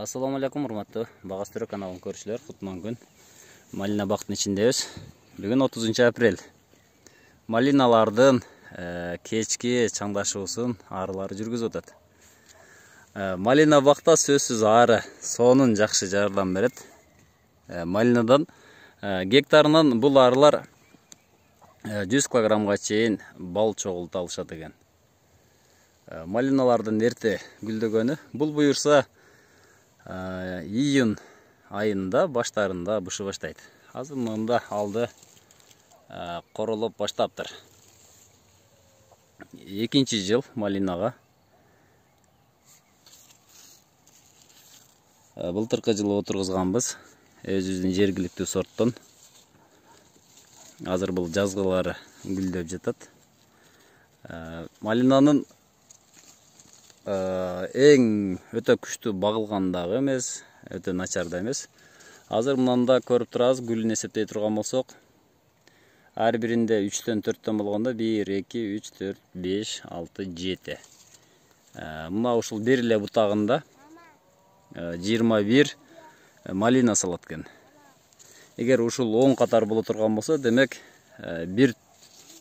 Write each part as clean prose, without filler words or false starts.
Assalamu alaikum, урматтуу Багас Төрө каналын көрүүчүлөр. Кутман күн. Малина бактын ичиндебиз. Бүгүн 30 апрель. Малиналардын кечки чаңдашуусун арылары жүргүзүп атат. Малина бакта сөзсүз ары сонун жакшы жардам берет. Малинадан гектарынан бул арылар 100 килограммга чейин бал чогулта алышат экен. Малиналардын эрте гүлдөгөнү бул буюрса июнь айында баштарында бышы баштайт. Азыр мында алды королоп баштаптыр. Экинчи жыл малинага. Былтыркы жылы отургузганбыз. Өзүбүздүн жергиликтүү сорттон. Азыр бул жазгылары гүлдөп жатат. Малинанын эң өтө күчтүү багылгандагы эмес, өтө начар да эмес. Азыр мында көрүп турабыз, гүлүн эсептей турган болсок, ар биринде 3төн 4төн болгондо 1, 2, 3, 4, 5, 6, 7. Мына ушул бир эле бутагында 21 малина салат экен. Эгер ушул 10 катар боло турган болсо, демек бир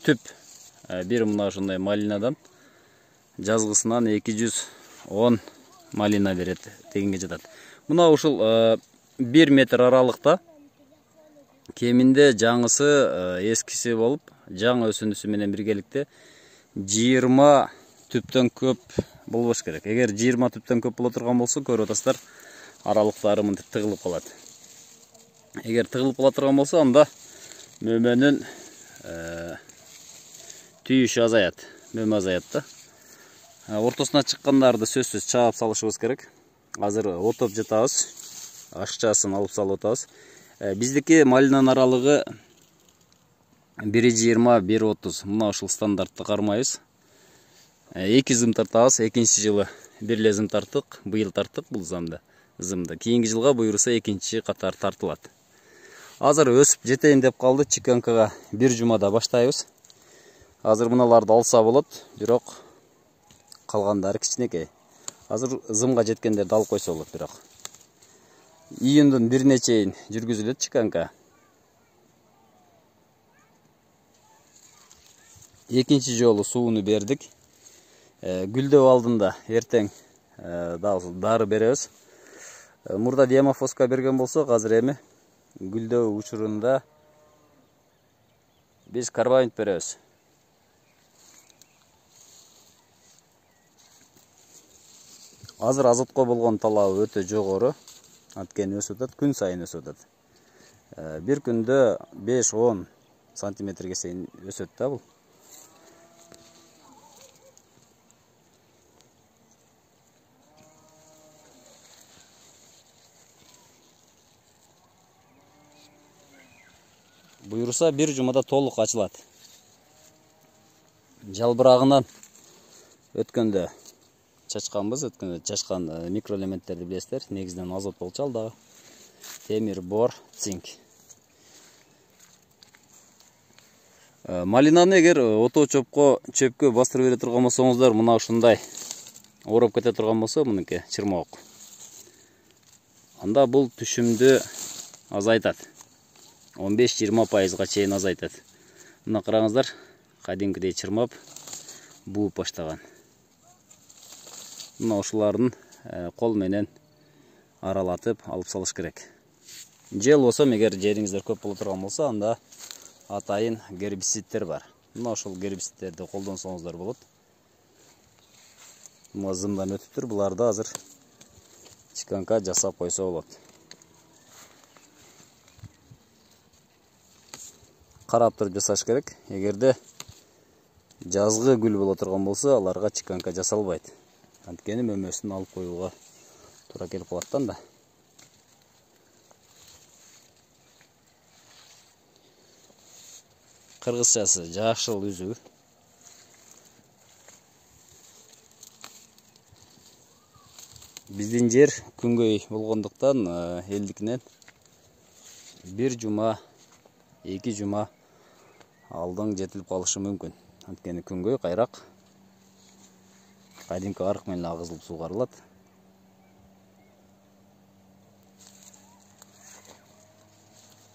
түп, бир мына ушундай малинадан жазгысынан 210 малина берет дегенге жатат. Мына ушул 1 метр аралыкта кеминде жаңысы эскиси болуп, жаңы өсүнүсү менен биргеликте 20 түптөн көп болбош керек. Эгер 20 түптөн көп боло турган болсо, көрүп атасыздар, аралыктары мынтип тыгылып калат. Эгер тыгылып кала турган болсо, анда мөмөнүн түйүшү азаят, мөмө азаят да. Ортосуна чыккандарды сөзсүз чаап салышыбыз керек. Азыр отоп жатабыз. Ашчасын алып салып атабыз. Биздики малинанын аралыгы 1,20, 1,30. Мына ушул стандартты кармайбыз. 2 зым тартабыз. Экинчи жылы бир эле зым тарттык, быйыл тарттык бул зымды. Кийинки жылга буйруса экинчи катар тартылат. Азыр өсүп жетейин деп калды. Чиканкага бир жумада баштайбыз. Азыр мыналарды алса болот, бирок калгандары кичинекей. Азыр зымга жеткендерди алып койсо болот, бирок. Июндун 1-ине чейин жүргүзүлөт чиканка. Экинчи жолу сууну бердик. Гүлдөп алдында эртең дары беребиз. Мурда диамофоска берген болсок, азыр эми гүлдөө учурунда биз карбамид беребиз. Азыр азотко болгон талабы өтө жогору. Анткени өсүп атат, күн сайын өсүп атат. Бир күндө 5-10 сантиметрге чейин өсөт да бул. Буйруса бир жумада толук ачылат. Жалбырагынан өткөндө чачканбыз, чачкан микроэлементтерди билесиздер. Негизинен азот болчу алдагы. Темир, бор, цинк. Малинаны эгер ото чөпкө бастырып бере турган болсоңуздар, мына ушундай ороп кете турган болсо, мыныкы чырмоок. Анда бул түшүмдү азайтат. 15-20% чейин азайтат. Мына караңыздар, кадимкидей чырмап, бууп баштаган. Мына ушулардын кол менен аралатып алып салыш керек. Же болсо, эгер жериңиздер көп боло турган болсо, анда атайын гербицидтер бар. Мына ушул гербицидтерди колдонсоңуздар болот. Мына зымдан өтүптүр, буларды азыр чиканка жасап койсо болот. Карап туруп жасаш керек. Эгерде жазгы гүл боло турган болсо, аларга чиканка жасалбайт. Анткени мөмөсүн алып коюуга туура келип калат да. Кыргызчасы жашыл үзүү. Биздин жер күнгөй болгондуктан элдикинен бир жума, 2 жума алдың жетилип калышы мүмкүн. Анткени күнгөй кайрак. Кадимки арык менен агызылып суугарылат.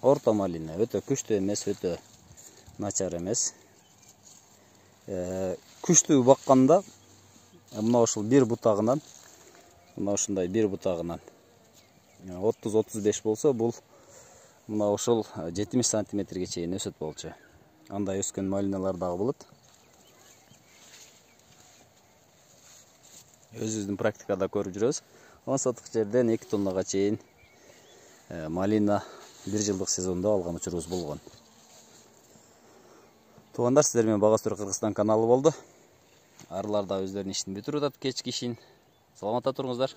Орто малина, өтө күчтүү эмес, өтө начар эмес. Күчтүү бакканда мына ушул бир бутагынан, мына ушундай бир бутагынан 30-35 болсо, бул мына ушул 70 сантиметрге чейин өсөт болчу. Андай өскөн малиналар дагы болот. Өзүбүздүн практикада көрүп жүрөбүз. 10 сотук жерден 2 тоннага чейин малина бир жылдык сезондо алган учурубуз болгон. Туугандар, сиздер менен Бага Стөр Кыргызстан каналы болду. Арыларда өздөрүнүн ишин бүтүрүп атат, кечки ишин. Саламатта туруңуздар.